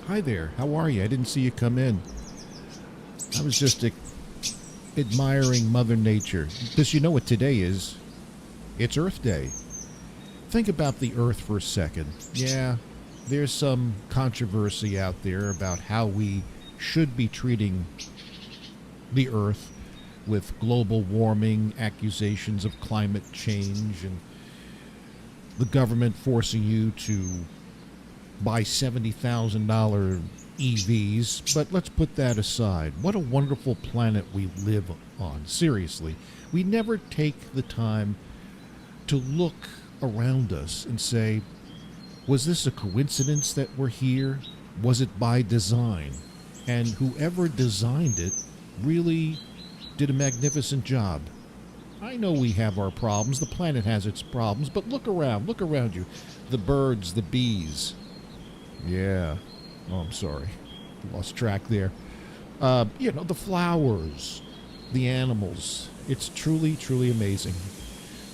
Hi there. How are you? I didn't see you come in. I was just admiring Mother Nature. Because you know what today is? It's Earth Day. Think about the Earth for a second. Yeah, there's some controversy out there about how we should be treating the Earth with global warming, accusations of climate change, and the government forcing you to buy $70,000 EVs. But let's put that aside. What a wonderful planet we live on. Seriously, we never take the time to look around us and say, was this a coincidence that we're here? Was it by design? And whoever designed it really did a magnificent job. I know we have our problems. The planet has its problems, but look around you. The birds, the bees. Yeah. Oh, I'm sorry. Lost track there. The flowers, the animals. It's truly, truly amazing.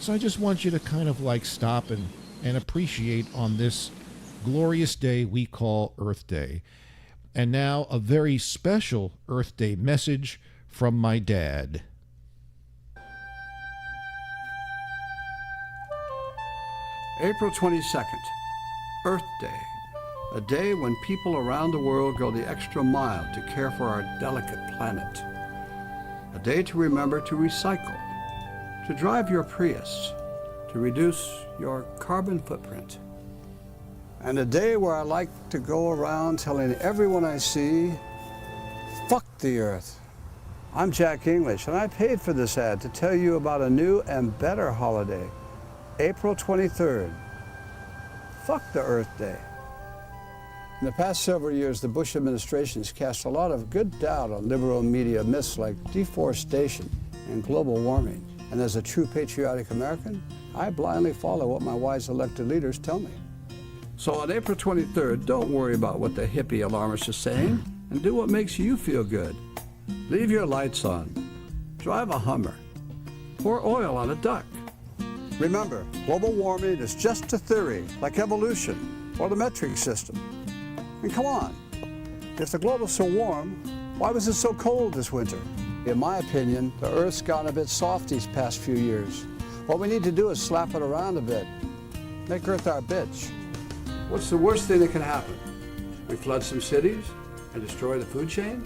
So I just want you to kind of stop and appreciate on this glorious day we call Earth Day. And now a very special Earth Day message from my dad. April 22nd, Earth Day. A day when people around the world go the extra mile to care for our delicate planet. A day to remember to recycle, to drive your Prius, to reduce your carbon footprint. And a day where I like to go around telling everyone I see, fuck the Earth. I'm Jack English, and I paid for this ad to tell you about a new and better holiday, April 23rd. Fuck the Earth Day. In the past several years, the Bush administration has cast a lot of good doubt on liberal media myths like deforestation and global warming. And as a true patriotic American, I blindly follow what my wise elected leaders tell me. So on April 23rd, don't worry about what the hippie alarmists are saying, and do what makes you feel good. Leave your lights on. Drive a Hummer. Pour oil on a duck. Remember, global warming is just a theory, like evolution or the metric system. And come on, if the globe is so warm, why was it so cold this winter? In my opinion, the Earth's gotten a bit soft these past few years. What we need to do is slap it around a bit. Make Earth our bitch. What's the worst thing that can happen? We flood some cities and destroy the food chain?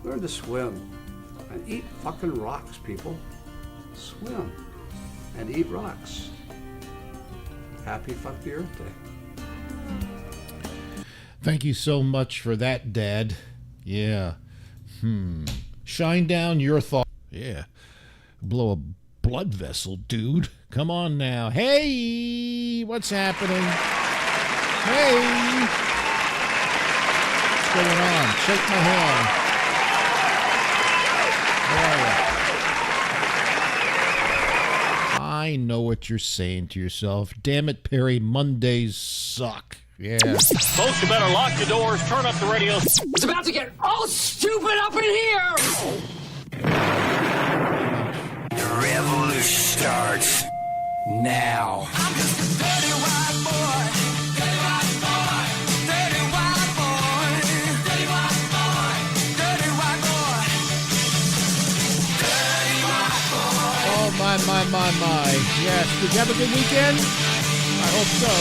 Learn to swim and eat fucking rocks, people. Swim and eat rocks. Happy Fuck the Earth Day. Thank you so much for that, Dad. Yeah. Shine down your thought. Yeah. Blow a blood vessel, dude. Come on now. Hey, what's happening? Hey. What's going on? Shake my hand. How are you? I know what you're saying to yourself. Damn it, Perry. Mondays suck. Yeah. Folks, you better lock your doors, turn up the radio. It's about to get all stupid up in here! The revolution starts now. I'm just a dirty white boy. Dirty white boy. Dirty white boy. Dirty white boy. Dirty white boy. Dirty white boy. Oh, my. Yes. Did you have a good weekend? I hope so.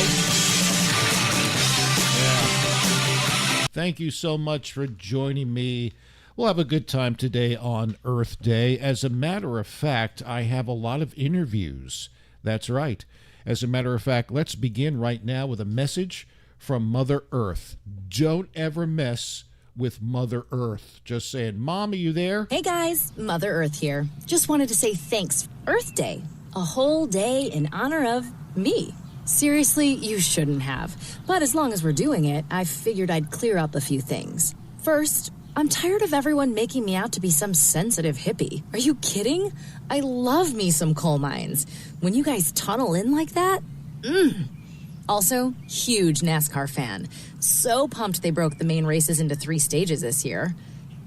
Thank you so much for joining me. We'll have a good time today on Earth Day. As a matter of fact, I have a lot of interviews. That's right. As a matter of fact, let's begin right now with a message from Mother Earth. Don't ever mess with Mother Earth. Just saying. Mom, are you there? Hey guys, Mother Earth here. Just wanted to say thanks. Earth Day. A whole day in honor of me. Seriously, you shouldn't have. But as long as we're doing it, I figured I'd clear up a few things. First, I'm tired of everyone making me out to be some sensitive hippie. Are you kidding? I love me some coal mines. When you guys tunnel in like that, Also, huge NASCAR fan. So pumped they broke the main races into 3 stages this year.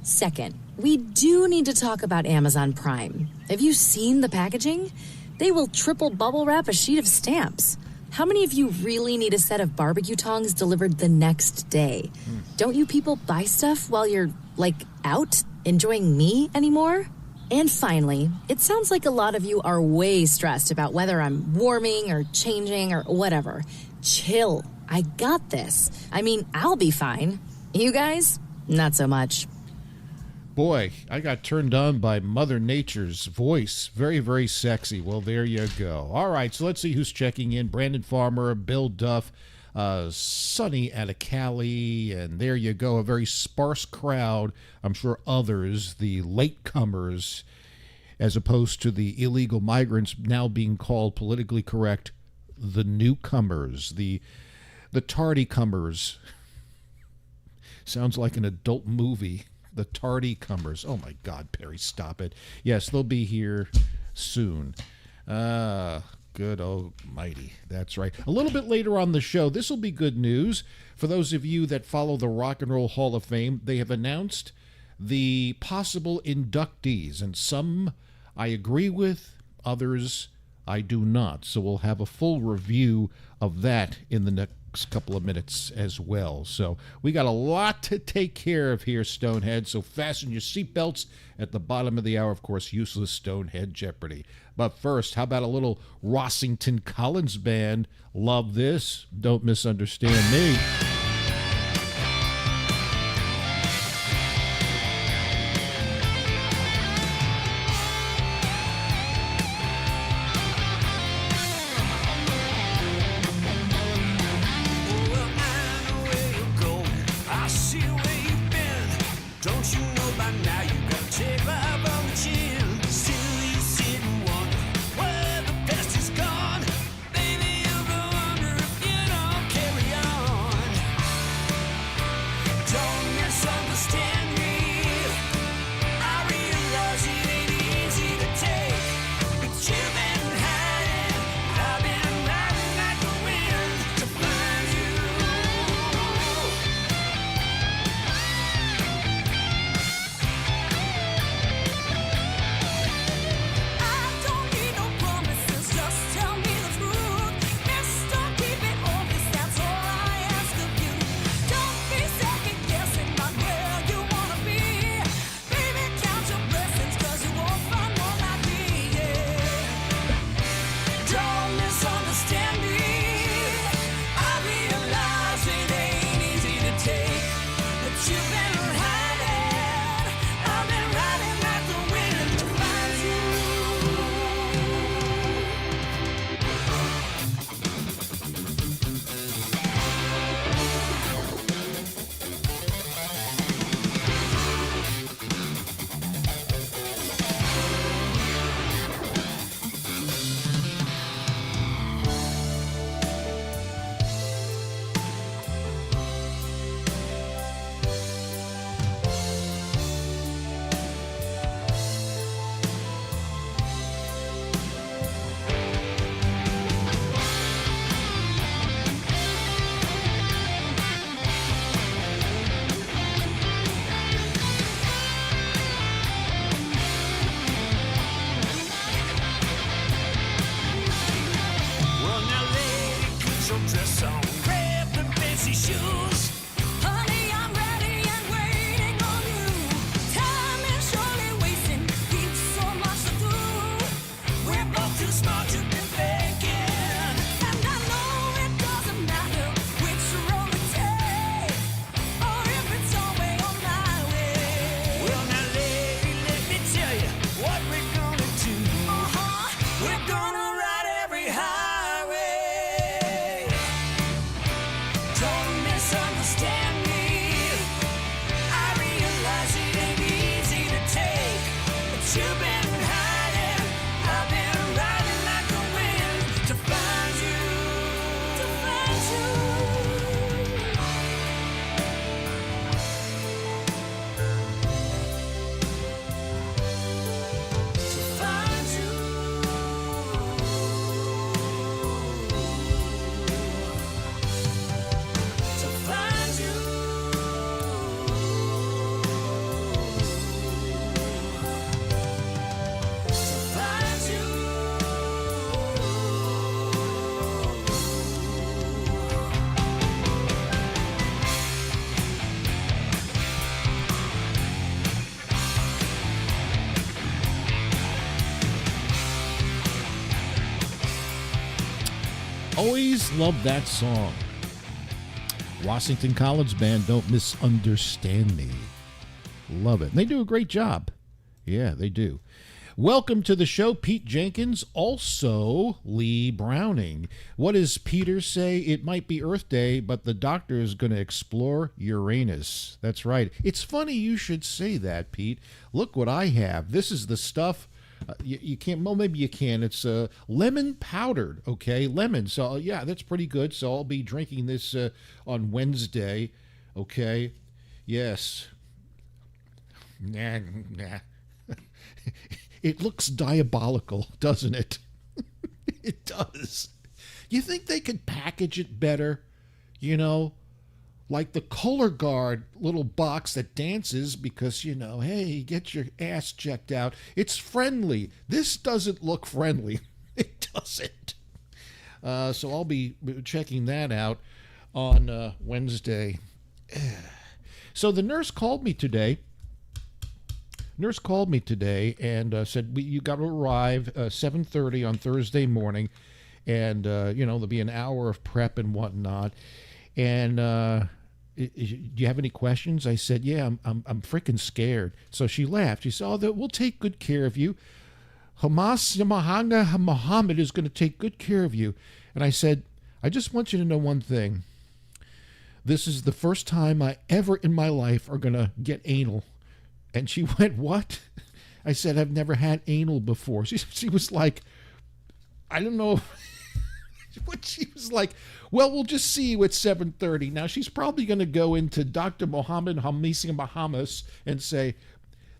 Second, we do need to talk about Amazon Prime. Have you seen the packaging? They will triple bubble wrap a sheet of stamps. How many of you really need a set of barbecue tongs delivered the next day? Don't you people buy stuff while you're, like, out enjoying me anymore? And finally, it sounds like a lot of you are way stressed about whether I'm warming or changing or whatever. Chill. I got this. I mean, I'll be fine. You guys? Not so much. Boy, I got turned on by Mother Nature's voice. Very, very sexy. Well, there you go. All right, so let's see who's checking in. Brandon Farmer, Bill Duff, Sonny out of Cali, and there you go. A very sparse crowd. I'm sure others, the latecomers, as opposed to the illegal migrants now being called politically correct, the newcomers, the tardy-comers. Sounds like an adult movie. The tardy-comers. Oh, my God, Perry, stop it. Yes, they'll be here soon. Good almighty. That's right. A little bit later on the show, this will be good news. For those of you that follow the Rock and Roll Hall of Fame, they have announced the possible inductees, and some I agree with, others I do not. So we'll have a full review of that in the next couple of minutes as well. So we got a lot to take care of here, Stonehead. So fasten your seatbelts. At the bottom of the hour, of course, useless Stonehead Jeopardy. But first, how about a little Rossington Collins Band? Love this. Don't misunderstand me. Always love that song. Washington College Band, Don't Misunderstand Me. Love it. And they do a great job. Yeah, they do. Welcome to the show, Pete Jenkins, also Lee Browning. What does Peter say? It might be Earth Day, but the doctor is going to explore Uranus. That's right. It's funny you should say that, Pete. Look what I have. This is the stuff. You can't, well, maybe you can. It's lemon powdered, okay? Lemon. So, yeah, that's pretty good. So I'll be drinking this on Wednesday, okay? Yes. Nah. It looks diabolical, doesn't it? It does. You think they could package it better? You know, like the Color Guard little box that dances because, you know, hey, get your ass checked out. It's friendly. This doesn't look friendly. It doesn't. So I'll be checking that out on Wednesday. So the nurse called me today. And said, you got to arrive 7:30 on Thursday morning. And, you know, there'll be an hour of prep and whatnot. And do you have any questions? I said, yeah, I'm freaking scared. So she laughed. She said, oh, we'll take good care of you. Muhammad is going to take good care of you. And I said, I just want you to know one thing. This is the first time I ever in my life are going to get anal. And she went, what? I said, I've never had anal before. She was like, I don't know. What she was like, well, we'll just see you at 7:30. Now, she's probably going to go into Dr. Mohammed Hamisi Bahamas and say,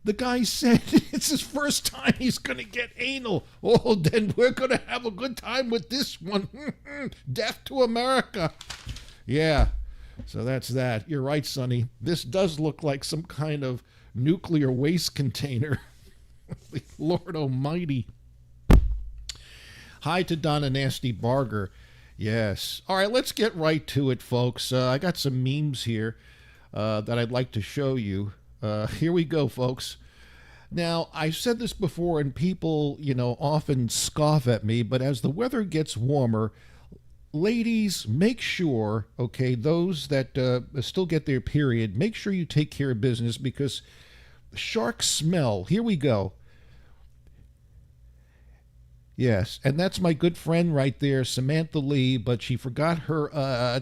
the guy said it's his first time he's going to get anal. Oh, then we're going to have a good time with this one. Death to America. Yeah, so that's that. You're right, Sonny. This does look like some kind of nuclear waste container. Lord almighty. Hi to Donna Nasty Barger. Yes. All right, let's get right to it, folks. I got some memes here that I'd like to show you. Here we go, folks. Now, I've said this before, and people, you know, often scoff at me, but as the weather gets warmer, ladies, make sure, okay, those that still get their period, make sure you take care of business because shark smell. Here we go. Yes, and that's my good friend right there, Samantha Lee, but she forgot her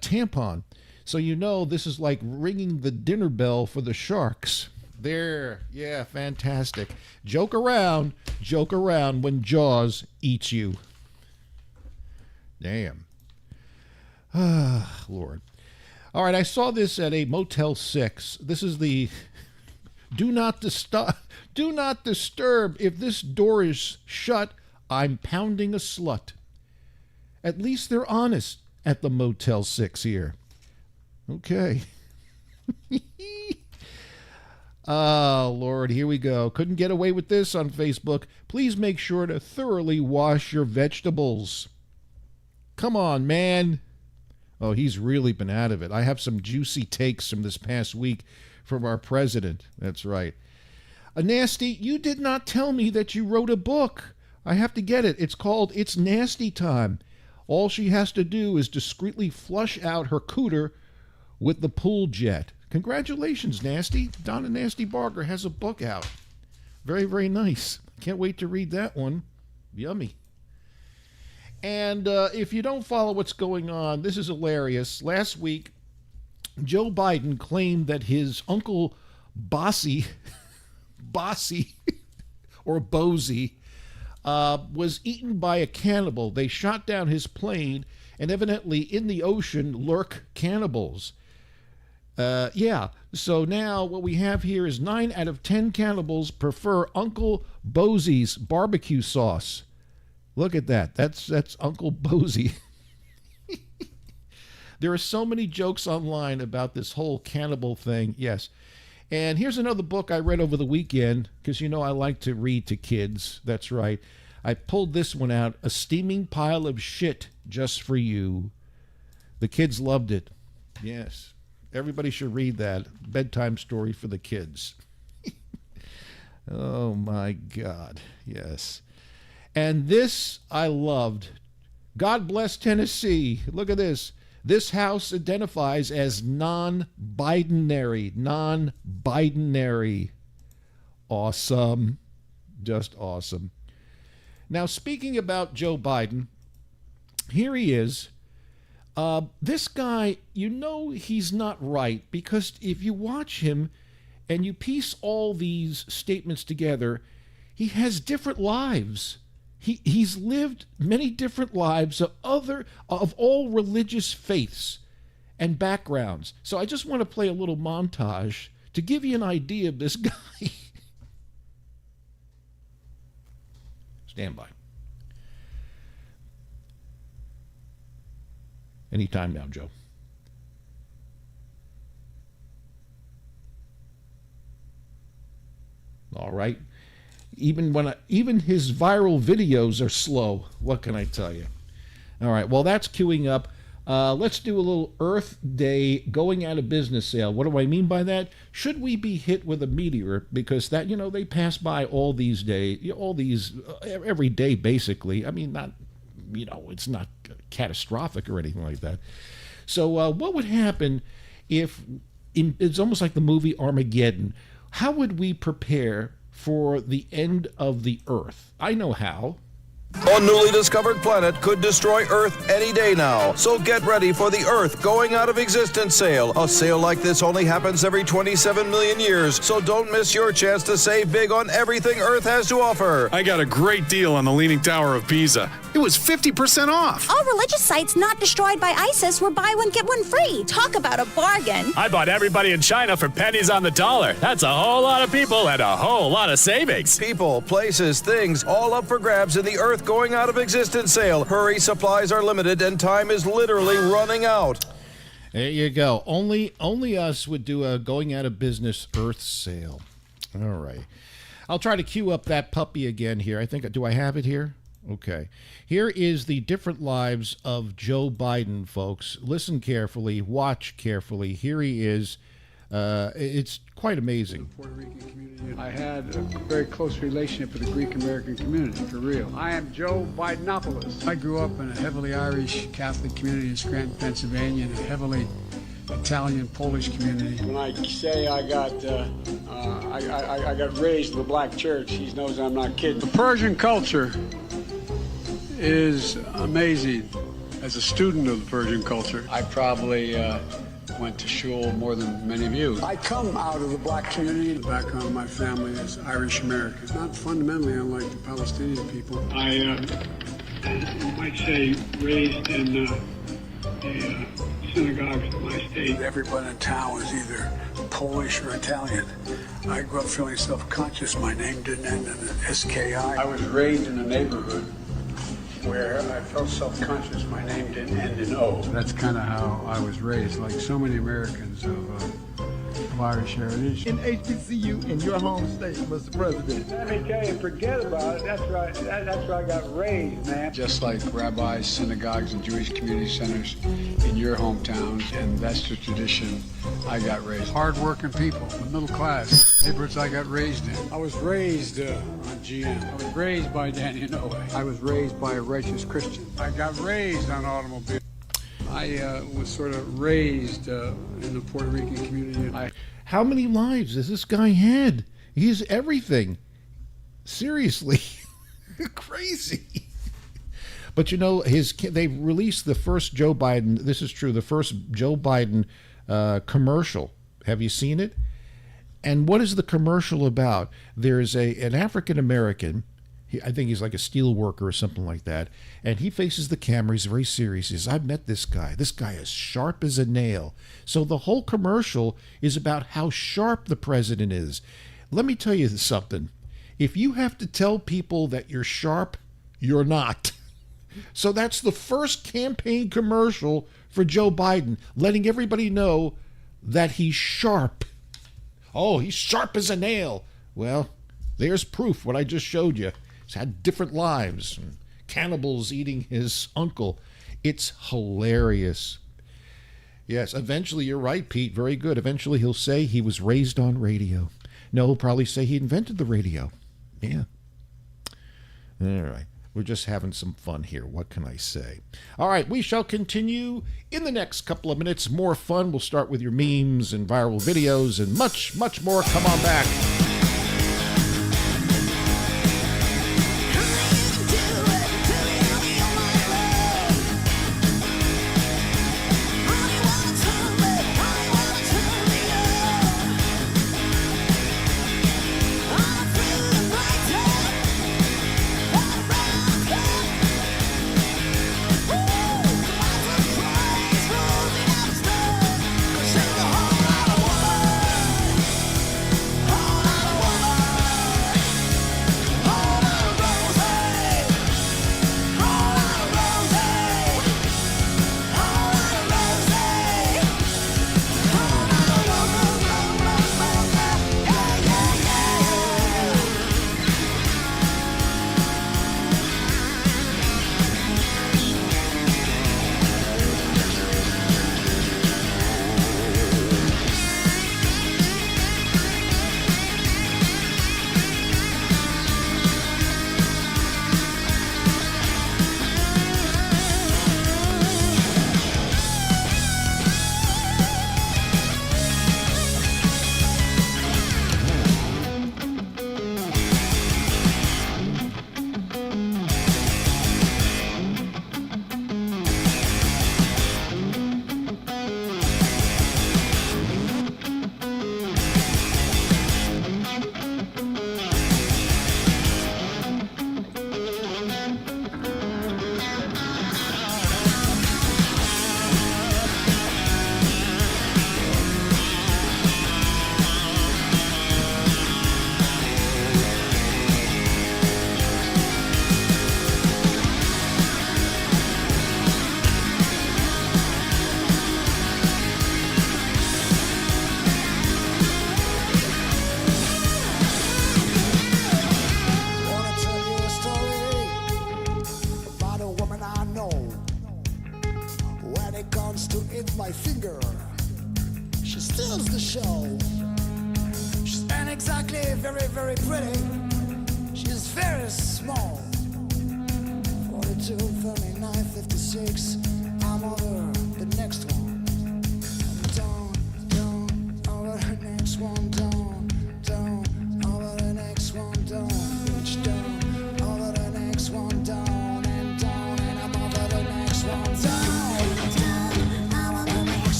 tampon. So you know this is like ringing the dinner bell for the sharks. There, yeah, fantastic. Joke around when Jaws eats you. Damn. Ah, Lord. All right, I saw this at a Motel 6. This is the do not disturb. If this door is shut, I'm pounding a slut. At least they're honest at the Motel 6 here. Okay. Oh, Lord, here we go. Couldn't get away with this on Facebook. Please make sure to thoroughly wash your vegetables. Come on, man. Oh, he's really been out of it. I have some juicy takes from this past week from our president. That's right. Nasty, you did not tell me that you wrote a book. I have to get it. It's called It's Nasty Time. All she has to do is discreetly flush out her cooter with the pool jet. Congratulations, Nasty. Donna Nasty Barger has a book out. Very, very nice. Can't wait to read that one. Yummy. And if you don't follow what's going on, this is hilarious. Last week, Joe Biden claimed that his uncle Bossy, or Bozy, was eaten by a cannibal. They shot down his plane, and evidently in the ocean lurk cannibals. Yeah, so now what we have here is 9 out of 10 cannibals prefer Uncle Bozy's barbecue sauce. Look at that. That's Uncle Bozy. There are so many jokes online about this whole cannibal thing. Yes. And here's another book I read over the weekend, because you know I like to read to kids. That's right. I pulled this one out, A Steaming Pile of Shit Just for You. The kids loved it. Yes. Everybody should read that. Bedtime story for the kids. Oh, my God. Yes. And this I loved. God bless Tennessee. Look at this. This House identifies as non-Bidenary. Non-Bidenary. Awesome. Just awesome. Now, speaking about Joe Biden, here he is. This guy, you know he's not right, because if you watch him and you piece all these statements together, he has different lives. He's lived many different lives of all religious faiths and backgrounds. So I just want to play a little montage to give you an idea of this guy. Stand by. Anytime now, Joe. All right. Even his viral videos are slow. What can I tell you? All right. Well, that's queuing up. Let's do a little Earth Day going out of business sale. What do I mean by that? Should we be hit with a meteor? Because that, they pass by all these days, every day basically. I mean, not, it's not catastrophic or anything like that. So what would happen if, it's almost like the movie Armageddon, how would we prepare for the end of the Earth? I know how. A newly discovered planet could destroy Earth any day now. So get ready for the Earth going out of existence sale. A sale like this only happens every 27 million years. So don't miss your chance to save big on everything Earth has to offer. I got a great deal on the Leaning Tower of Pisa. It was 50% off. All religious sites not destroyed by ISIS were buy one, get one free. Talk about a bargain. I bought everybody in China for pennies on the dollar. That's a whole lot of people and a whole lot of savings. People, places, things, all up for grabs in the Earth going out of existence sale. Hurry, supplies are limited and time is literally running out. There you go. Only us would do a going out of business Earth sale. All right. I'll try to queue up that puppy again here. Do I have it here? Okay. Here is the different lives of Joe Biden, folks. Listen carefully. Watch carefully. Here he is. It's quite amazing. Puerto Rican community. I had a very close relationship with the Greek American community, for real. I am Joe Bidenopoulos. I grew up in a heavily Irish Catholic community in Scranton, Pennsylvania, and a heavily Italian Polish community. When I say I got raised in the black church, he knows I'm not kidding. The Persian culture is amazing. As a student of the Persian culture, I probably went to shul more than many of you. I come out of the black community. The background of my family is Irish American. Not fundamentally unlike the Palestinian people. I might say raised in the synagogues in my state. Everyone in town was either Polish or Italian. I grew up feeling self-conscious. My name didn't end in an SKI. I was raised in a neighborhood where I felt self-conscious. My name didn't end in O. That's kind of how I was raised, like so many Americans of Irish heritage. In HBCU in your home state, Mr. President. Let me tell you, forget about it. That's right. That's where I got raised, man. Just like rabbis, synagogues, and Jewish community centers in your hometown, and that's the tradition I got raised. Hard-working people, the middle class, neighborhoods I got raised in. I was raised on GM. I was raised by Danny Inouye. I was raised by a righteous Christian. I got raised on automobiles. I was sort of raised in the Puerto Rican community. How many lives has this guy had? He's everything. Seriously. Crazy. But they've released the first Joe Biden, this is true, the first Joe Biden commercial. Have you seen it? And what is the commercial about? There's an African American, I think he's like a steel worker or something like that, and he faces the camera. He's very serious. He says, I've met this guy. This guy is sharp as a nail. So the whole commercial is about how sharp the president is. Let me tell you something. If you have to tell people that you're sharp, you're not. So that's the first campaign commercial for Joe Biden, letting everybody know that he's sharp. Oh, he's sharp as a nail. Well, there's proof, what I just showed you. He's had different lives. Cannibals eating his uncle. It's hilarious. Yes, eventually, you're right, Pete. Very good. Eventually, he'll say he was raised on radio. No, he'll probably say he invented the radio. Yeah. All right. We're just having some fun here. What can I say? All right, we shall continue in the next couple of minutes. More fun. We'll start with your memes and viral videos and much, much more. Come on back.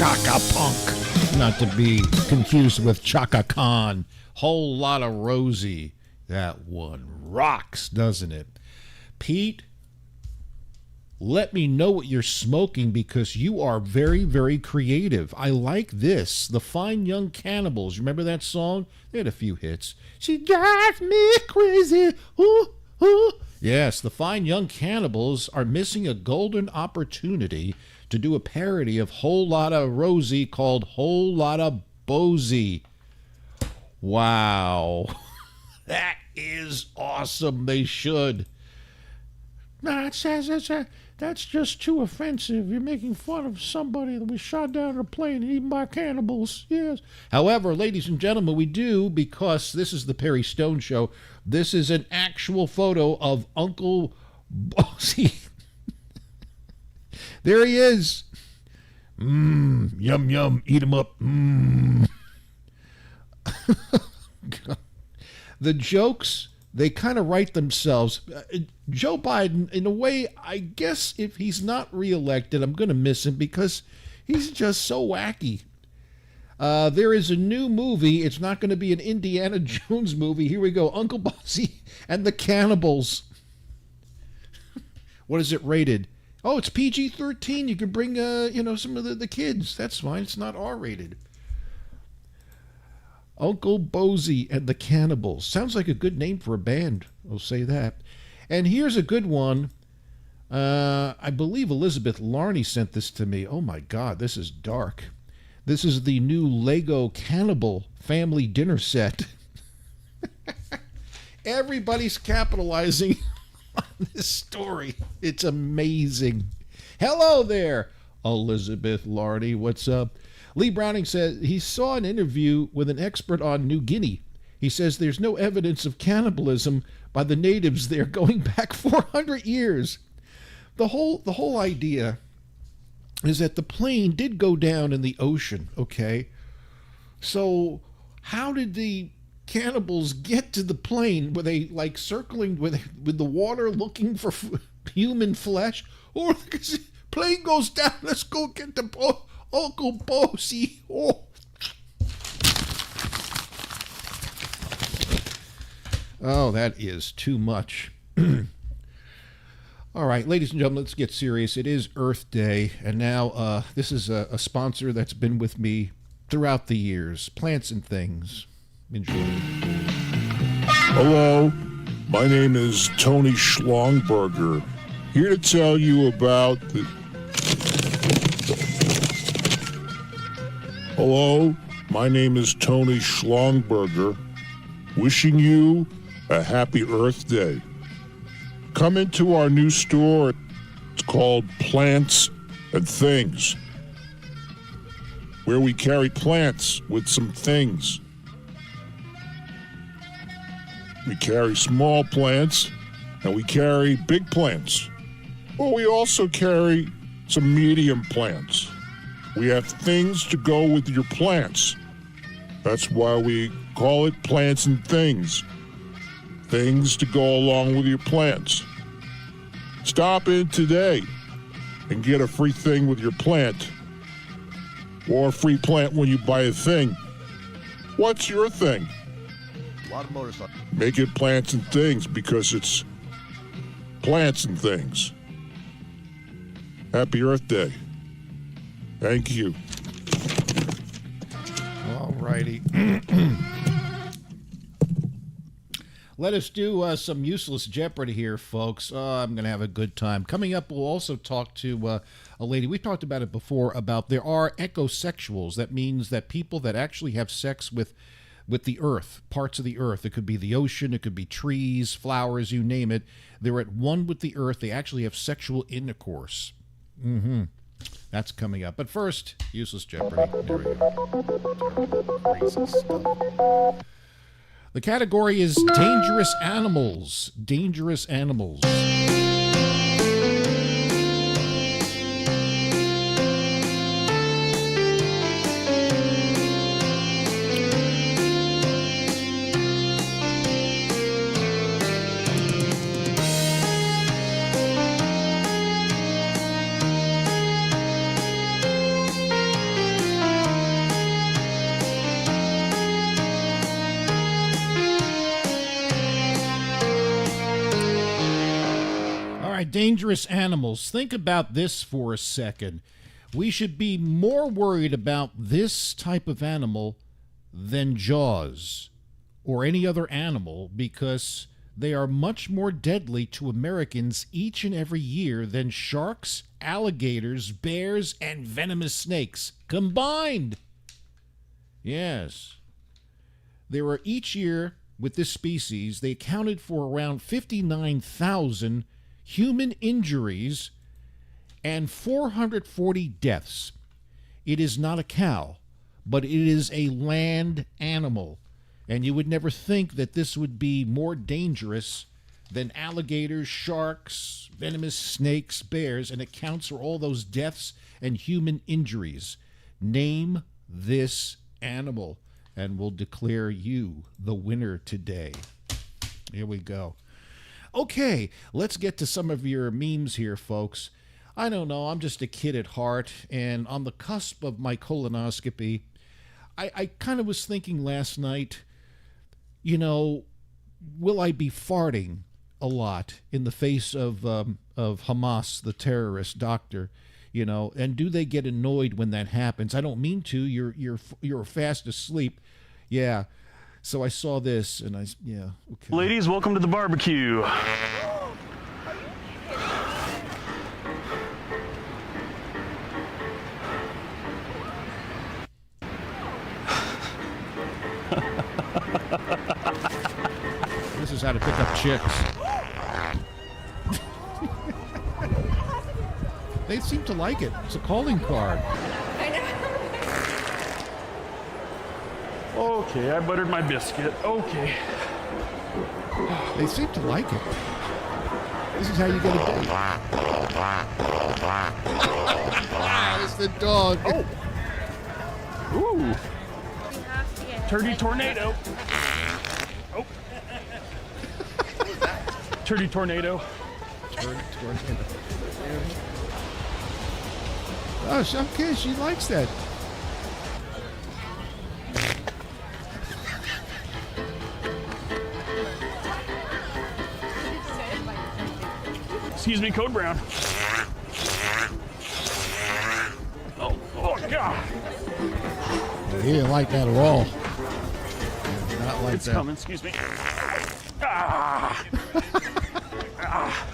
Chaka Punk, not to be confused with Chaka Khan. Whole lot of Rosie. That one rocks, doesn't it? Pete, let me know what you're smoking because you are very, very creative. I like this. The Fine Young Cannibals. Remember that song? They had a few hits. She drives me crazy. Ooh, ooh. Yes, the Fine Young Cannibals are missing a golden opportunity to do a parody of Whole Lotta Rosie called Whole Lotta Bosie. Wow. That is awesome. They should. That's just too offensive. You're making fun of somebody that was shot down in a plane, even by cannibals. Yes. However, ladies and gentlemen, we do, because this is the Perry Stone Show, this is an actual photo of Uncle Bossy. There he is. Yum, yum, eat him up. The jokes, they kind of write themselves. Joe Biden, in a way, I guess if he's not reelected, I'm going to miss him because he's just so wacky. There is a new movie. It's not going to be an Indiana Jones movie. Here we go. Uncle Bossy and the Cannibals. What is it rated? Oh, it's PG-13. You can bring, some of the kids. That's fine. It's not R-rated. Uncle Bozy and the Cannibals. Sounds like a good name for a band. I'll say that. And here's a good one. I believe Elizabeth Larney sent this to me. Oh, my God. This is dark. This is the new Lego Cannibal family dinner set. Everybody's capitalizing on this story. It's amazing. Hello there, Elizabeth Larney. What's up? Lee Browning says he saw an interview with an expert on New Guinea. He says there's no evidence of cannibalism by the natives there going back 400 years. The whole idea is that the plane did go down in the ocean, okay? So how did the cannibals get to the plane? Were they like circling with the water looking for human flesh? Or plane goes down, let's go get the Uncle Bossy. Oh, that is too much. All right, ladies and gentlemen, let's get serious. It is Earth Day, and now this is a sponsor that's been with me throughout the years. Plants and Things. Enjoy. Hello, my name is Tony Schlongberger, here to tell you about the... Hello, my name is Tony Schlongberger, wishing you a happy Earth Day. Come into our new store. It's called Plants and Things, where we carry plants with some things. We carry small plants and we carry big plants. But we also carry some medium plants. We have things to go with your plants. That's why we call it Plants and Things. Things to go along with your plants. Stop in today and get a free thing with your plant. Or a free plant when you buy a thing. What's your thing? A lot of motorcycles. Make it Plants and Things because it's plants and things. Happy Earth Day. Thank you. All righty. Let us do some useless Jeopardy here, folks. I'm going to have a good time. Coming up, we'll also talk to a lady. We talked about it before, about there are ecosexuals. That means that people that actually have sex with the earth, parts of the earth. It could be the ocean, it could be trees, flowers, you name it. They're at one with the earth. They actually have sexual intercourse. That's coming up. But first, useless Jeopardy. There we go. Crazy stuff. The category is dangerous animals. Dangerous animals. Dangerous animals. Think about this for a second. We should be more worried about this type of animal than Jaws or any other animal because they are much more deadly to Americans each and every year than sharks, alligators, bears, and venomous snakes combined. Yes. There are each year with this species, they accounted for around 59,000 human injuries and 440 deaths. It is not a cow, but it is a land animal. And you would never think that this would be more dangerous than alligators, sharks, venomous snakes, bears, and it counts for all those deaths and human injuries. Name this animal, and we'll declare you the winner today. Here we go. Okay, let's get to some of your memes here, folks. I don't know, I'm just a kid at heart, and on the cusp of my colonoscopy, I kind of was thinking last night, you know, will I be farting a lot in the face of Hamas, the terrorist doctor, you know, and do they get annoyed when that happens? I don't mean to. You're fast asleep. Yeah. So I saw this, and yeah. Okay. Ladies, welcome to the barbecue. This is how to pick up chicks. They seem to like it. It's a calling card. Okay, I buttered my biscuit. Okay. They seem to like it. This is how you get a date. It's the dog. Oh. Ooh. Turdy tornado. Oh. Turdy tornado. Tornado. Oh, okay, she likes that. Excuse me, Code Brown. Oh God. He didn't like that at all. Not like It's that. coming, excuse me. Ah. Ah.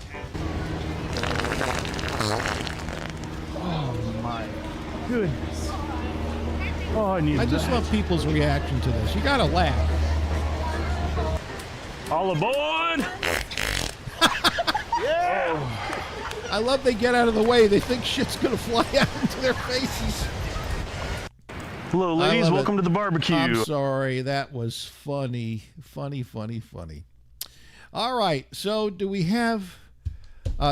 Oh my goodness. Oh, I need I just that. love people's reaction to this. You gotta laugh. All aboard! Yeah! Oh. I love they get out of the way. They think shit's gonna fly out into their faces. Hello, ladies. Welcome to the barbecue. I'm sorry. That was funny. Funny. All right. So do we have...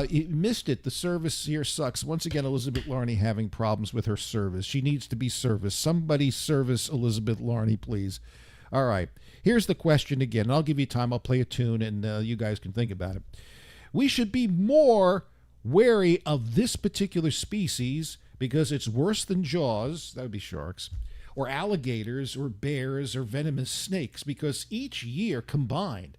you missed it. The service here sucks. Once again, Elizabeth Larney having problems with her service. She needs to be serviced. Somebody service Elizabeth Larney, please. All right. Here's the question again. I'll give you time. I'll play a tune, and you guys can think about it. We should be more wary of this particular species because it's worse than Jaws. That would be sharks. Or alligators, or bears, or venomous snakes, because each year combined,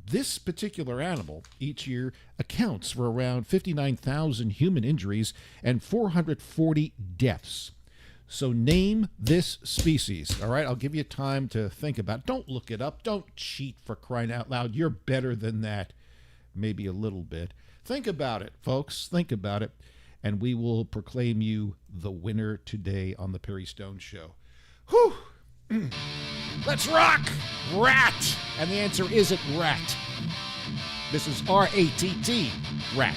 this particular animal each year accounts for around 59,000 human injuries and 440 deaths. So name this species. All right, I'll give you time to think about it. Don't look it up. Don't cheat, for crying out loud. You're better than that. Maybe a little bit. Think about it, folks. Think about it. And we will proclaim you the winner today on the Perry Stone Show. Whew! Let's rock! Rat! And the answer isn't rat. This is R-A-T-T, rat.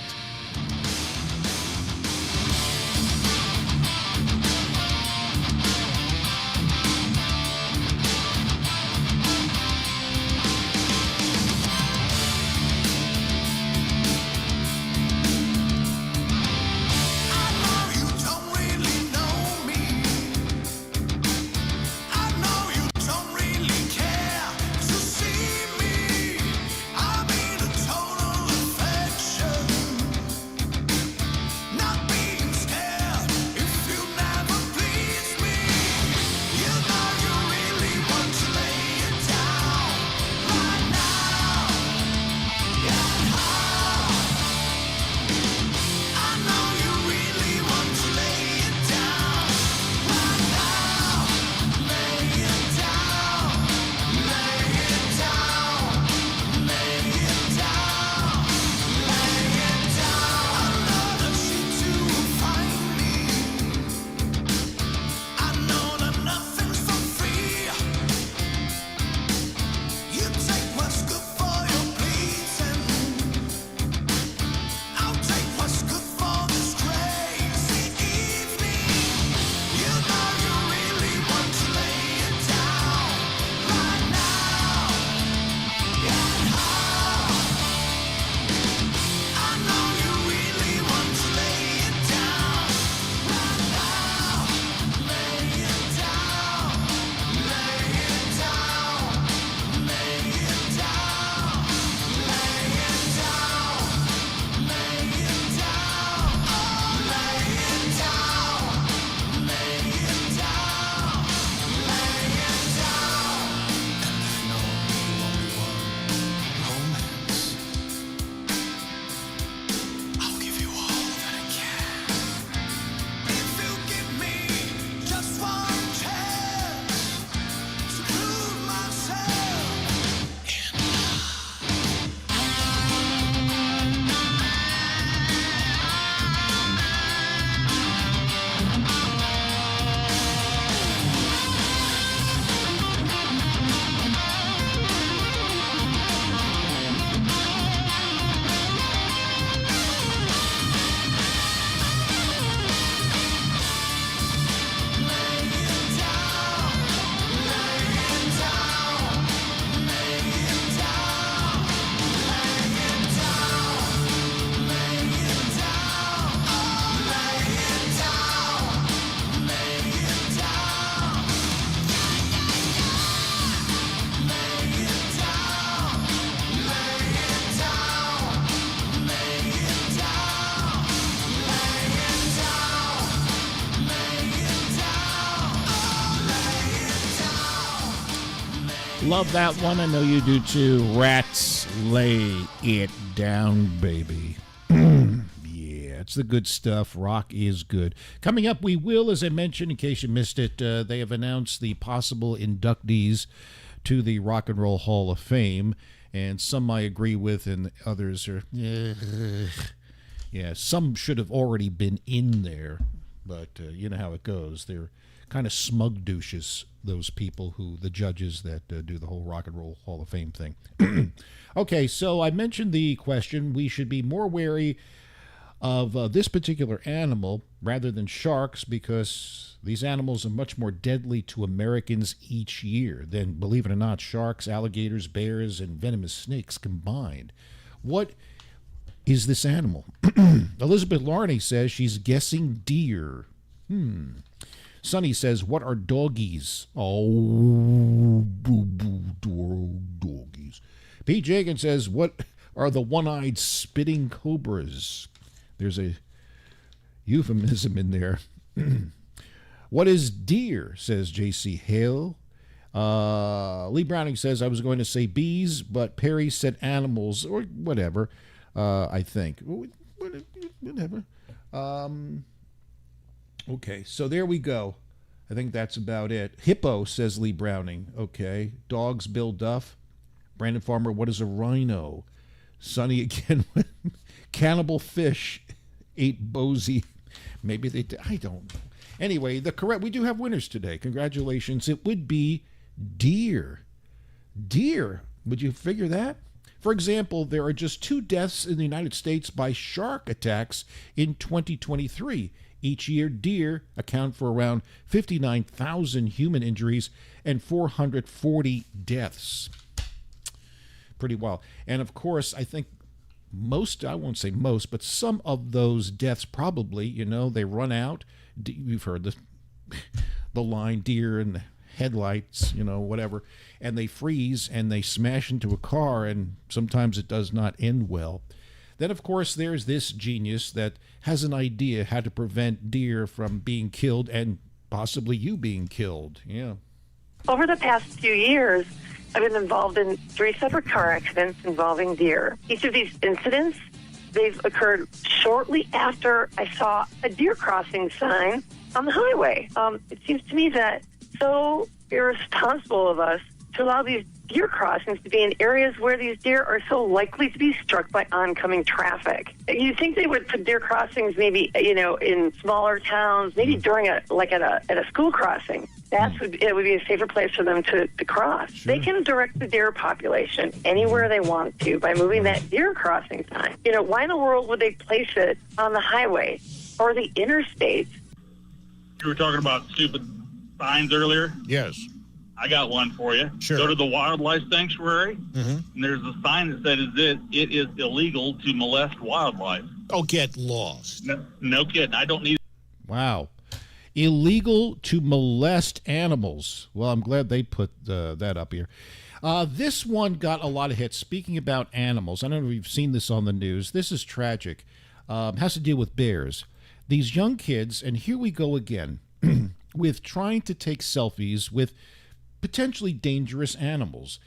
Love that one. I know you do too. Rats, lay it down, baby. Yeah, it's the good stuff. Rock is good. Coming up, we will, as I mentioned, in case you missed it, they have announced the possible inductees to the Rock and Roll Hall of Fame. And some I agree with, and others are, yeah, some should have already been in there. But you know how it goes. They're kind of smug douches, those people who, the judges that do the whole Rock and Roll Hall of Fame thing. Okay, so I mentioned the question, we should be more wary of this particular animal rather than sharks because these animals are much more deadly to Americans each year than, believe it or not, sharks, alligators, bears, and venomous snakes combined. What is this animal? Elizabeth Larney says she's guessing deer. Sonny says, what are doggies? Oh, doggies. Pete Jagan says, what are the one-eyed spitting cobras? There's a euphemism in there. What is deer, says J.C. Hale. Lee Browning says, I was going to say bees, but Perry said animals, or whatever, I think. Whatever. Okay, so there we go. I think that's about it. Hippo, says Lee Browning. Okay. Dogs, Bill Duff. Brandon Farmer, what is a rhino? Sonny again. Cannibal fish ate Bozy. Maybe they did. I don't know. Anyway, we do have winners today. Congratulations. It would be deer. Deer. Would you figure that? For example, there are just 2 deaths in the United States by shark attacks in 2023. Each year, deer account for around 59,000 human injuries and 440 deaths. Pretty wild. And of course, I think I won't say most, but some of those deaths probably, they run out. You've heard the line, deer and the headlights, whatever, and they freeze and they smash into a car, and sometimes it does not end well. Then, of course, there's this genius that has an idea how to prevent deer from being killed and possibly you being killed. Yeah. Over the past few years, I've been involved in 3 separate car accidents involving deer. Each of these incidents, they've occurred shortly after I saw a deer crossing sign on the highway. It seems to me that so irresponsible of us to allow these deer crossings to be in areas where these deer are so likely to be struck by oncoming traffic. You'd think they would put deer crossings maybe, in smaller towns, maybe during at a school crossing. It would be a safer place for them to cross. Sure. They can direct the deer population anywhere they want to by moving that deer crossing sign. Why in the world would they place it on the highway or the interstate? You were talking about stupid signs earlier? Yes. I got one for you. Sure. Go to the wildlife sanctuary, and there's a sign that says it is illegal to molest wildlife. Oh, get lost. No kidding. I don't need. Wow. Illegal to molest animals. Well, I'm glad they put that up here. This one got a lot of hits. Speaking about animals, I don't know if you've seen this on the news. This is tragic. Has to deal with bears. These young kids, and here we go again, with trying to take selfies with potentially dangerous animals.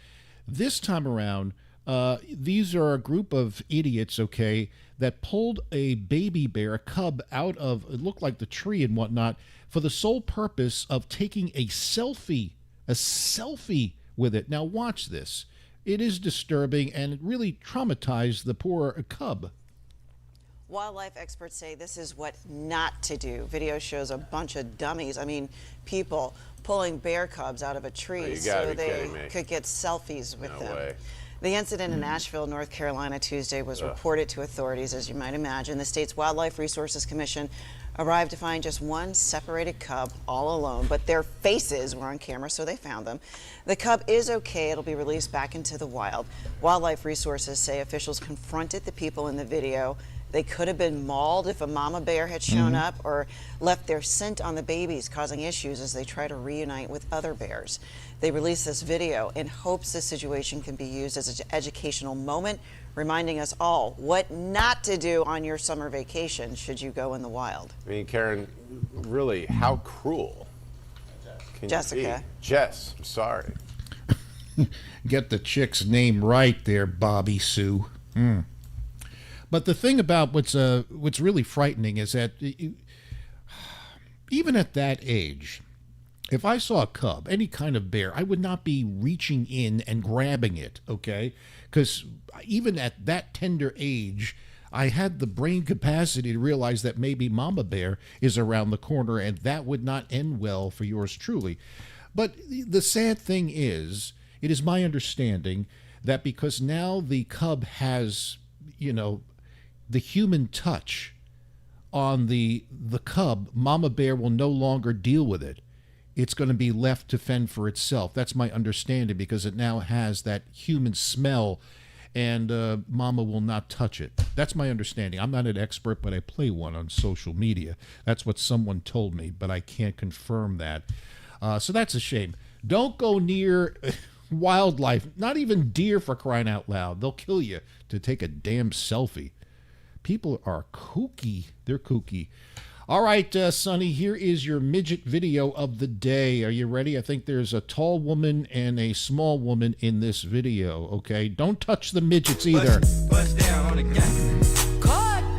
This time around, these are a group of idiots, that pulled a baby bear, a cub, out of, it looked like the tree and whatnot, for the sole purpose of taking a selfie with it. Now watch this. It is disturbing, and it really traumatized the poor cub. Wildlife experts say this is what not to do. Video shows a bunch of dummies, people pulling bear cubs out of a tree so they could get selfies with them. Way. The incident in Asheville, North Carolina, Tuesday was reported to authorities, as you might imagine. The state's Wildlife Resources Commission arrived to find just one separated cub all alone, but their faces were on camera, so they found them. The cub is okay. It'll be released back into the wild. Wildlife Resources say officials confronted the people in the video. They could have been mauled if a mama bear had shown up or left their scent on the babies, causing issues as they try to reunite with other bears. They released this video in hopes this situation can be used as an educational moment, reminding us all what not to do on your summer vacation should you go in the wild. Karen, really, how cruel can Jessica. you be? Jess, I'm sorry. Get the chick's name right there, Bobby Sue. But the thing about what's really frightening is that even at that age, if I saw a cub, any kind of bear, I would not be reaching in and grabbing it, okay? Because even at that tender age, I had the brain capacity to realize that maybe Mama Bear is around the corner, and that would not end well for yours truly. But the sad thing is, it is my understanding that because now the cub has, the human touch on the cub, Mama Bear will no longer deal with it. It's going to be left to fend for itself. That's my understanding, because it now has that human smell, and Mama will not touch it. That's my understanding. I'm not an expert, but I play one on social media. That's what someone told me, but I can't confirm that. So that's a shame. Don't go near wildlife, not even deer, for crying out loud. They'll kill you to take a damn selfie. People are kooky. They're kooky. All right, Sonny, here is your midget video of the day. Are you ready? I think there's a tall woman and a small woman in this video, okay? Don't touch the midgets either. Bust down on the gang.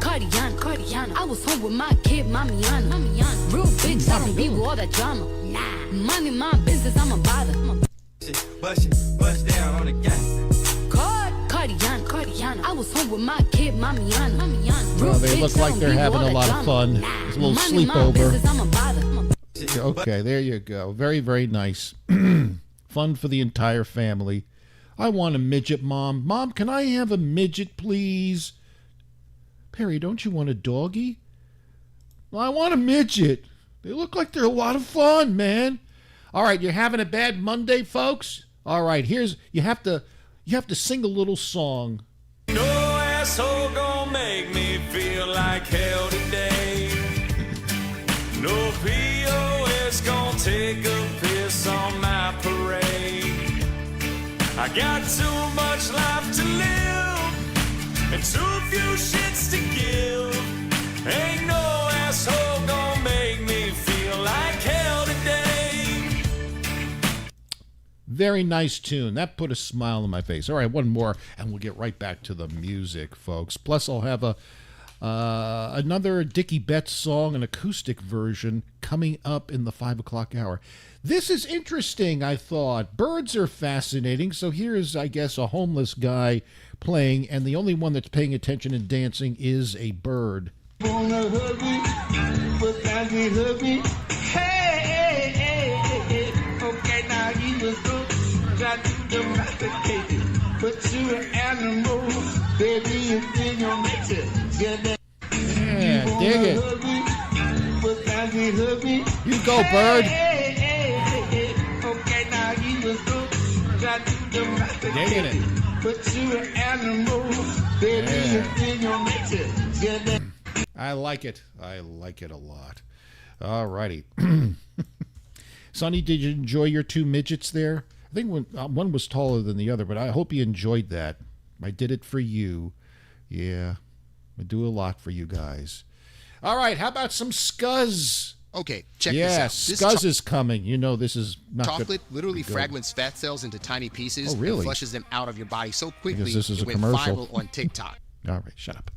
Cardiana. I was home with my kid, Mamiana. Real bitch, I don't be with all that drama. Nah, money, my business, I'm a bother. Bust down on the gang. Cardiana. I was home with my kid, Mamiana. Well, they look like they're having a lot of fun. It's a little sleepover. Okay, there you go. Very, very nice. Fun for the entire family. I want a midget, Mom. Mom, can I have a midget, please? Perry, don't you want a doggy? Well, I want a midget. They look like they're a lot of fun, man. All right, you're having a bad Monday, folks? All right, you have to sing a little song. No asshole gonna make me feel like hell today. No POS gonna take a piss on my parade. I got too much life to live and too few shits to give. Ain't no asshole gonna make me feel like hell today. Very nice tune. That put a smile on my face. All right, one more, and we'll get right back to the music, folks. Plus, I'll have another Dickie Betts song, an acoustic version, coming up in the 5 o'clock hour. This is interesting, I thought. Birds are fascinating, so here's, I guess, a homeless guy playing, and the only one that's paying attention and dancing is a bird. Wanna hug me, but I can hug me. Hey, okay, now you was so try to domesticate it, but you an animal, baby, it's in your nature. Yeah, dig it. Hug me, but I can hug me. You go, bird. Okay, now you was so try to domesticate Digging it. but you an animal, baby, it's in your nature. I like it. I like it a lot. All righty. Sonny, did you enjoy your two midgets there? I think one was taller than the other, but I hope you enjoyed that. I did it for you. Yeah, I do a lot for you guys. All right, how about some scuzz? Okay, check this out. Yeah, scuzz is coming. You know this is not chocolate literally fragments fat cells into tiny pieces and flushes them out of your body so quickly because this is it a went commercial. viral on TikTok. All right, shut up.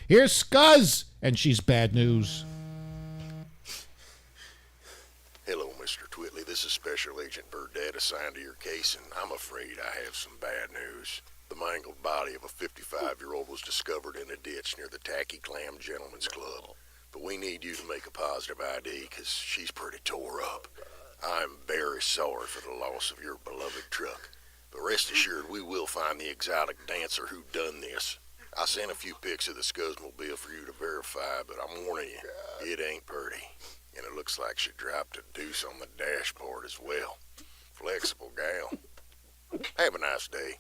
Here's Scuzz, and she's bad news. Hello, Mr. Twittley. This is Special Agent Burdette assigned to your case, and I'm afraid I have some bad news. The mangled body of a 55-year-old was discovered in a ditch near the Tacky Clam Gentlemen's Club. But we need you to make a positive ID, because she's pretty tore up. I'm very sorry for the loss of your beloved truck. But rest assured, we will find the exotic dancer who done this. I sent a few pics of the Scuzzmobile for you to verify, but I'm warning you, it ain't pretty. And it looks like she dropped a deuce on the dashboard as well. Flexible gal. Have a nice day.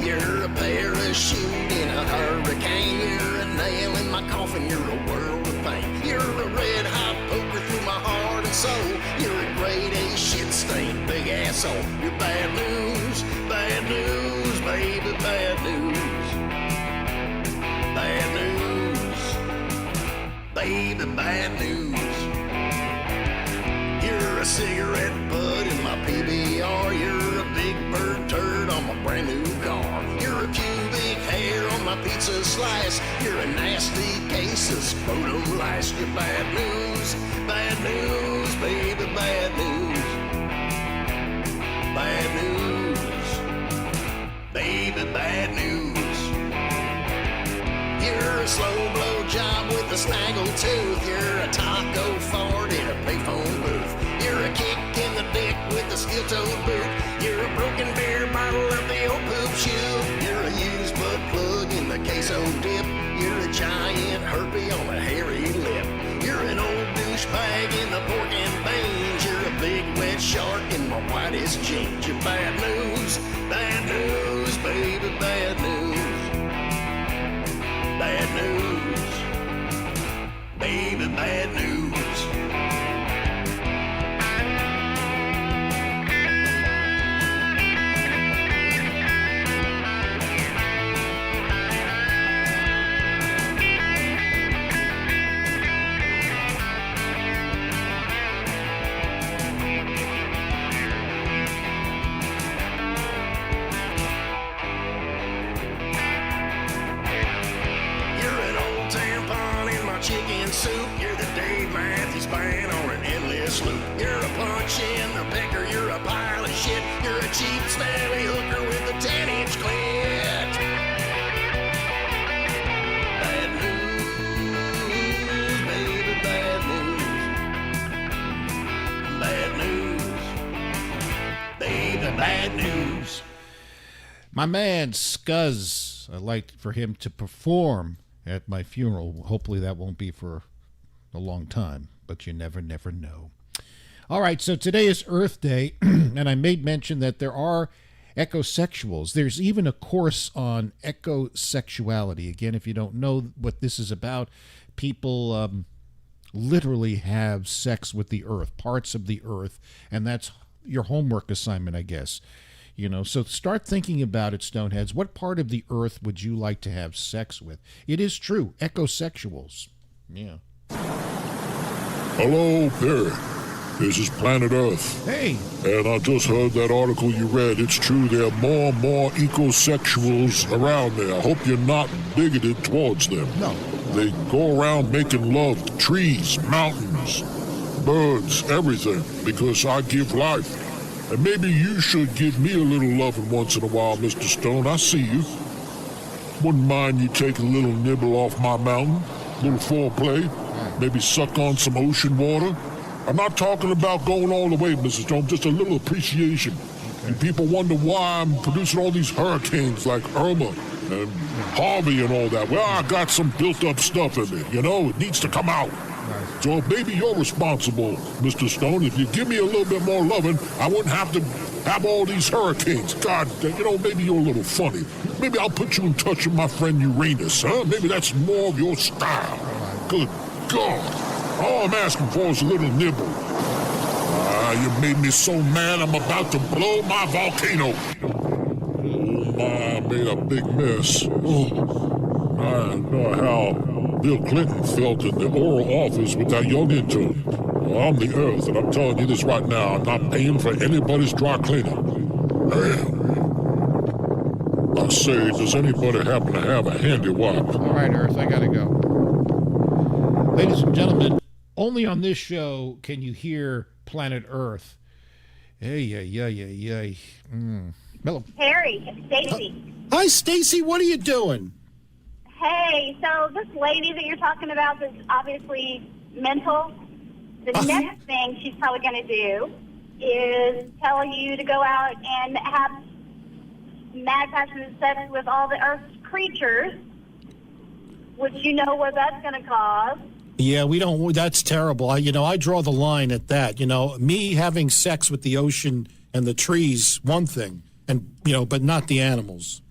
You're a parachute in a hurricane. You're a nail in my coffin. You're a world of pain. You're a red hot poker through my heart and soul. You're a grade A shit stain, big asshole. You're bad news, baby, bad news. Bad news, baby, bad news. cigarette butt in my PBR. You're a big bird turd on my brand new car. You're a pubic hair on my pizza slice. You're a nasty case of scrotum lice. You're bad news, baby, bad news. Bad news, baby, bad news. You're a slow blow job with a snaggle tooth. You're a taco fart in a payphone booth. You're a kick in the dick with a steel-toed boot. You're a broken beer bottle of the old poop shoe. You're a used butt plug in the queso dip. You're a giant herpy on a hairy lip. You're an old douchebag in the pork and beans. You're a big wet shark in my whitest jeans. You're bad news, baby, bad news. Bad news, baby, bad news. Chicken soup, you're the Dave Matthews Band on an endless loop. You're a punch in the pecker, you're a pile of shit. You're a cheap, smelly hooker with a 10-inch clit. Bad news, baby, bad news. Bad news, baby, bad news. My man Scuzz, I'd like for him to perform at my funeral. Hopefully that won't be for a long time, but you never know. All right, so today is Earth Day, and I made mention that there are ecosexuals. There's even a course on ecosexuality. Again, if you don't know what this is about, people literally have sex with the earth, parts of the earth, and that's your homework assignment, I guess. You know, so start thinking about it, Stoneheads. What part of the earth would you like to have sex with? It is true, ecosexuals. Yeah. Hello, Perry. This is Planet Earth. Hey. And I just heard that article you read. It's true, there are more and more ecosexuals around there. I hope you're not bigoted towards them. No. They go around making love to trees, mountains, birds, everything, because I give life. And maybe you should give me a little loving once in a while, Mr. Stone. I see you. Wouldn't mind you take a little nibble off my mountain, a little foreplay, maybe suck on some ocean water. I'm not talking about going all the way, Mr. Stone, just a little appreciation. Okay. And people wonder why I'm producing all these hurricanes like Irma and Harvey and all that. Well, I got some built-up stuff in me, you know? It needs to come out. So maybe you're responsible, Mr. Stone. If you give me a little bit more loving, I wouldn't have to have all these hurricanes. God, you know, maybe you're a little funny. Maybe I'll put you in touch with my friend Uranus, huh? Maybe that's more of your style. Good God. All I'm asking for is a little nibble. You made me so mad I'm about to blow my volcano. Oh, my, I made a big mess. Oh, I know how Bill Clinton felt in the Oral Office with that young intern. Well, I'm the Earth, and I'm telling you this right now. I'm not paying for anybody's dry cleaning. Man. I say, does anybody happen to have a handy wipe? All right, Earth, I gotta go. Ladies and gentlemen, only on this show can you hear Planet Earth. Hey. Hello. Harry, it's Stacy. Hi, Stacy. What are you doing? Hey, so this lady that you're talking about is obviously mental. The next thing she's probably going to do is tell you to go out and have mad passionate sex with all the Earth's creatures, which you know what that's going to cause. Yeah, we don't. That's terrible. I draw the line at that. Me having sex with the ocean and the trees, one thing, and but not the animals.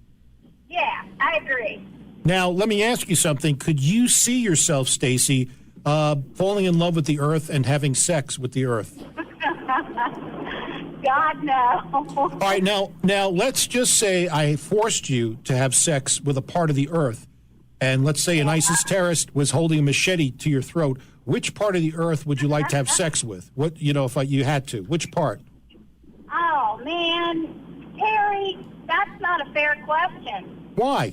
Yeah, I agree. Now, let me ask you something. Could you see yourself, Stacy, falling in love with the Earth and having sex with the Earth? God, no. All right, now, let's just say I forced you to have sex with a part of the Earth. and let's say an ISIS terrorist was holding a machete to your throat, which part of the earth would you like to have sex with? What, if you had to, which part? Oh, man. Terry, that's not a fair question. Why?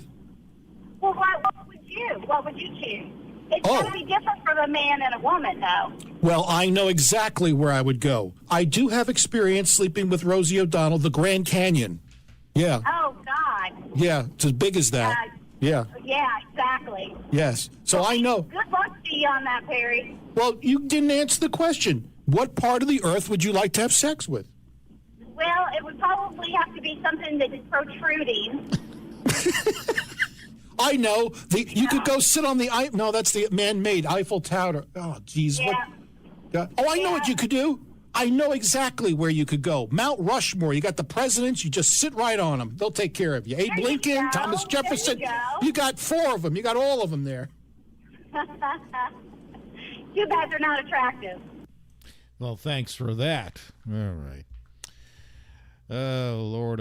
Well, what would you? What would you choose? It's going to be different from a man and a woman, though. Well, I know exactly where I would go. I do have experience sleeping with Rosie O'Donnell, the Grand Canyon. Yeah. Oh, God. Yeah, it's as big as that. Yeah. Yeah, exactly. Yes. So I know. Good luck to you on that, Perry. Well, you didn't answer the question. What part of the earth would you like to have sex with? Well, it would probably have to be something that is protruding. I know. You could go sit on the... No, that's the man-made Eiffel Tower. Oh, geez. Yeah. I know what you could do. I know exactly where you could go. Mount Rushmore. You got the presidents. You just sit right on them. They'll take care of you. Abe Lincoln, Thomas Jefferson. You got 4 of them. You got all of them there. Too bad they're not attractive. Well, thanks for that. All right. Oh, Lord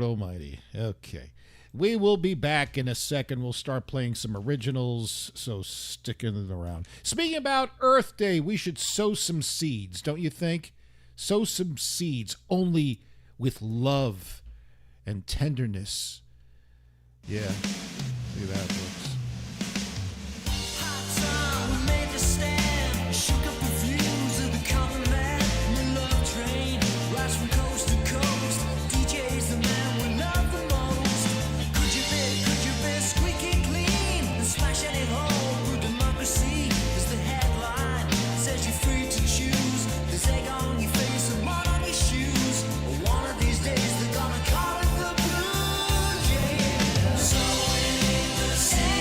almighty. Okay. We will be back in a second. We'll start playing some originals, so stick it around. Speaking about Earth Day, we should sow some seeds, don't you think? Sow some seeds, only with love and tenderness. Yeah. Look at that, folks. Sowing in the sand.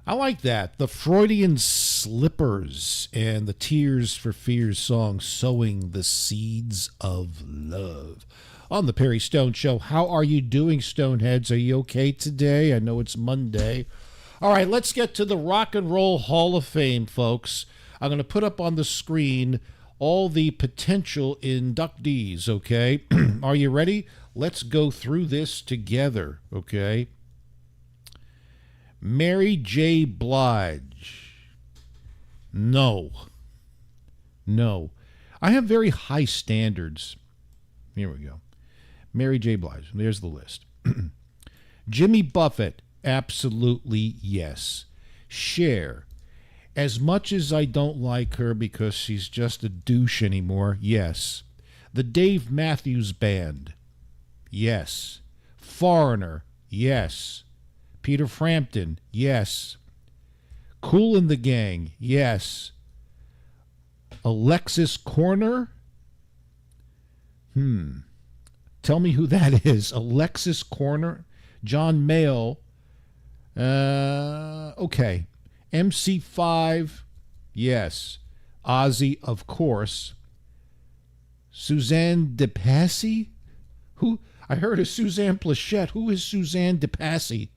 I like that. The Freudian Slippers and the Tears for Fears song, Sowing the Seeds of Love. On the Perry Stone Show. How are you doing, Stoneheads? Are you okay today? I know it's Monday. All right, let's get to the Rock and Roll Hall of Fame, folks. I'm going to put up on the screen all the potential inductees, okay? Are you ready? Let's go through this together, okay? Mary J. Blige. No. I have very high standards. Here we go. Mary J. Blige. There's the list. Jimmy Buffett. Absolutely yes. Cher. As much as I don't like her because she's just a douche anymore, yes. The Dave Matthews Band. Yes. Foreigner. Yes. Peter Frampton, yes. Kool and the Gang, yes. Alexis Corner? Tell me who that is. Alexis Corner? John Mayall? Okay. MC5, yes. Ozzy, of course. Suzanne DePassy? Who? I heard of Suzanne Plachette. Who is Suzanne DePassy?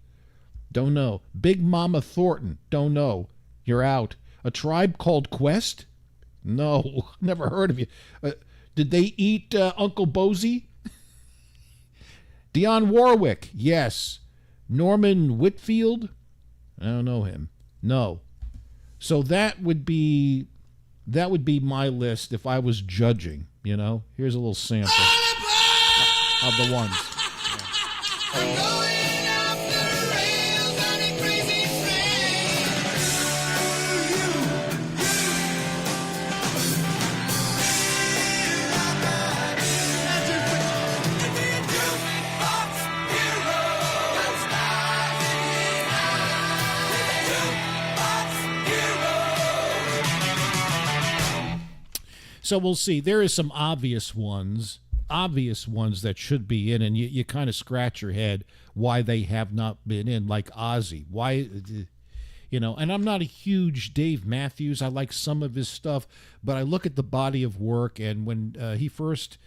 Don't know. Big Mama Thornton. Don't know. You're out. A Tribe Called Quest? No. Never heard of you. Did they eat Uncle Bosie? Dionne Warwick? Yes. Norman Whitfield? I don't know him. No. So that would be my list if I was judging, you know? Here's a little sample of the ones. Yeah. So we'll see. There is some obvious ones that should be in, and you kind of scratch your head why they have not been in, like Ozzy. Why, you know, and I'm not a huge Dave Matthews. I like some of his stuff, but I look at the body of work, and when he first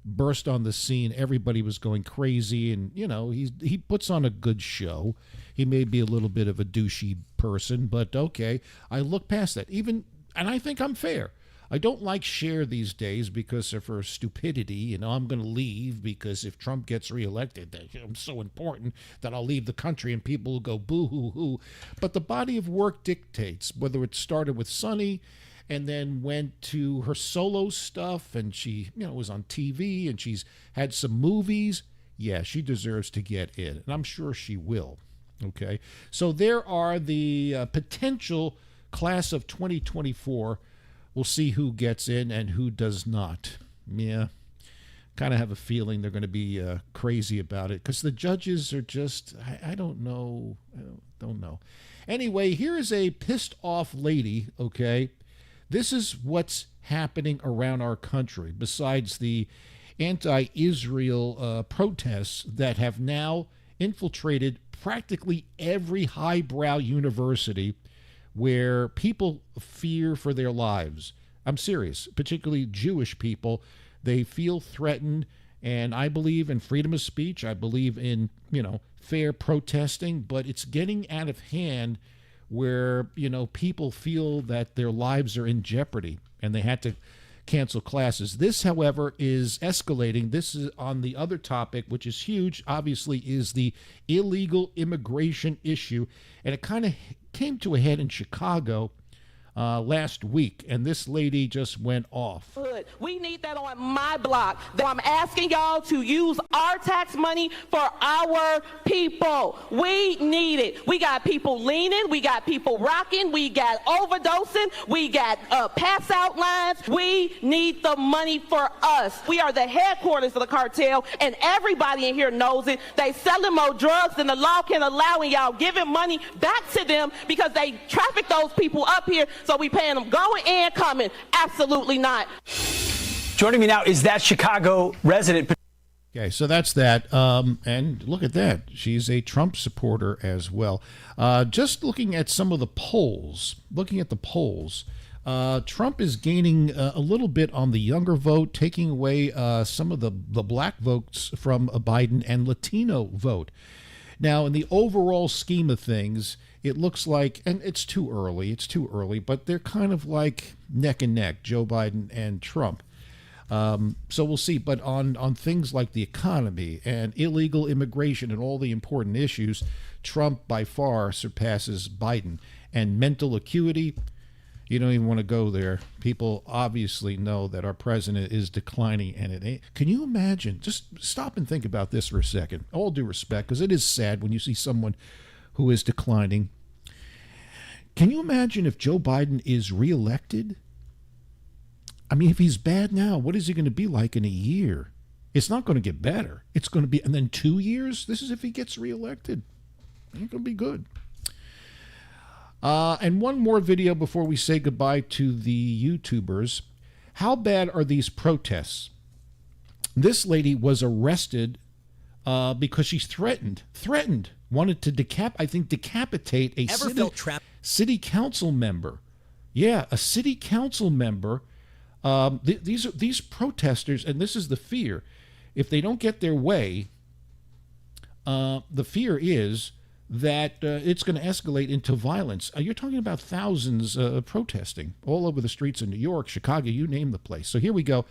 burst on the scene, everybody was going crazy, and, you know, he puts on a good show. He may be a little bit of a douchey person, but okay. I look past that. And I think I'm fair. I don't like Cher these days because of her stupidity. You know, I'm going to leave because if Trump gets reelected, I'm so important that I'll leave the country and people will go boo-hoo-hoo. But the body of work dictates, whether it started with Sonny and then went to her solo stuff and she, you know, was on TV and she's had some movies. Yeah, she deserves to get in, and I'm sure she will. Okay, so there are the potential class of 2024. We'll see who gets in and who does not. Yeah, kind of have a feeling they're going to be crazy about it because the judges are just, I don't know. I don't know. Anyway, here is a pissed off lady, okay? This is what's happening around our country besides the anti-Israel protests that have now infiltrated practically every highbrow university where people fear for their lives. I'm serious, particularly Jewish people. They feel threatened, and I believe in freedom of speech. I believe in, you know, fair protesting, but it's getting out of hand where, you know, people feel that their lives are in jeopardy and they had to cancel classes. This, however, is escalating. This is on the other topic, which is huge, obviously, is the illegal immigration issue. And it kind of came to a head in Chicago last week, and this lady just went off. We need that on my block. I'm asking y'all to use our tax money for our people. We need it. We got people leaning. We got people rocking. We got overdosing. We got pass out lines. We need the money for us. We are the headquarters of the cartel, and everybody in here knows it. They selling more drugs than the law can allow, and y'all giving money back to them because they traffic those people up here. So we paying them going and coming? Absolutely not. Joining me now is that Chicago resident. Okay, so that's that. And look at that. She's a Trump supporter as well. Just looking at some of the polls, Trump is gaining a little bit on the younger vote, taking away some of the black votes from Biden and Latino vote. Now, in the overall scheme of things, it looks like, and it's too early, but they're kind of like neck and neck, Joe Biden and Trump. So we'll see. But on things like the economy and illegal immigration and all the important issues, Trump by far surpasses Biden. And mental acuity, you don't even want to go there. People obviously know that our president is declining, and it ain't. Can you imagine? Just stop and think about this for a second. All due respect, because it is sad when you see someone who is declining. Can you imagine if Joe Biden is reelected? I mean, if he's bad now, what is he going to be like in a year? It's not going to get better. It's going to be, and then 2 years? This is if he gets reelected. Ain't going to be good. And one more video before we say goodbye to the YouTubers. How bad are these protests? This lady was arrested because she's threatened, wanted to decapitate a city council member. Yeah, a city council member. These protesters, and this is the fear, if they don't get their way, the fear is that it's going to escalate into violence. You're talking about thousands protesting all over the streets of New York, Chicago, you name the place. So here we go.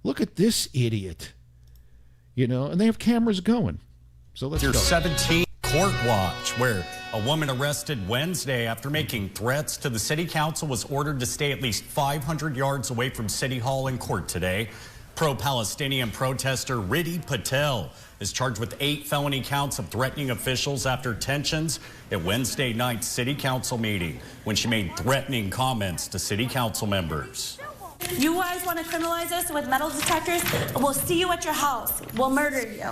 Look at this idiot, and they have cameras going. So let's go. 17 Court Watch, where a woman arrested Wednesday after making threats to the city council was ordered to stay at least 500 yards away from City Hall in court today. Pro-Palestinian protester Riddhi Patel is charged with 8 felony counts of threatening officials after tensions at Wednesday night's city council meeting when she made threatening comments to city council members. You guys want to criminalize us with metal detectors? We'll see you at your house. We'll murder you.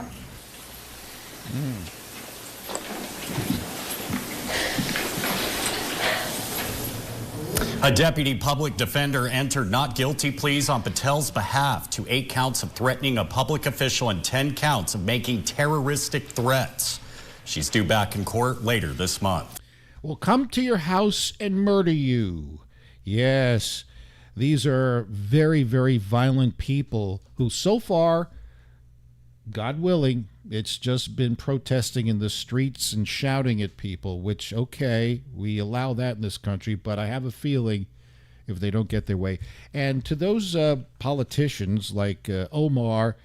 A deputy public defender entered not guilty pleas on Patel's behalf to 8 counts of threatening a public official and 10 counts of making terroristic threats. She's due back in court later this month. Will come to your house and murder you. Yes, these are very, very violent people who so far, God willing, it's just been protesting in the streets and shouting at people, which, okay, we allow that in this country, but I have a feeling if they don't get their way. And to those politicians like Omar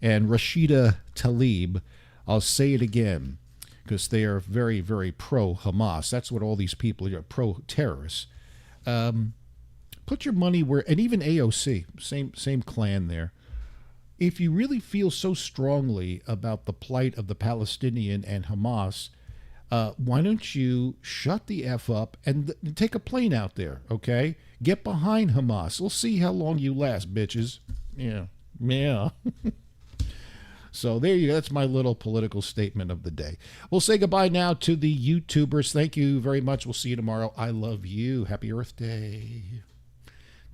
and Rashida Tlaib, I'll say it again, because they are very, very pro-Hamas. That's what all these people are, pro-terrorists. Put your money where, and even AOC, same clan there. If you really feel so strongly about the plight of the Palestinian and Hamas, why don't you shut the F up and take a plane out there, okay? Get behind Hamas. We'll see how long you last, bitches. Yeah. So there you go. That's my little political statement of the day. We'll say goodbye now to the YouTubers. Thank you very much. We'll see you tomorrow. I love you. Happy Earth Day.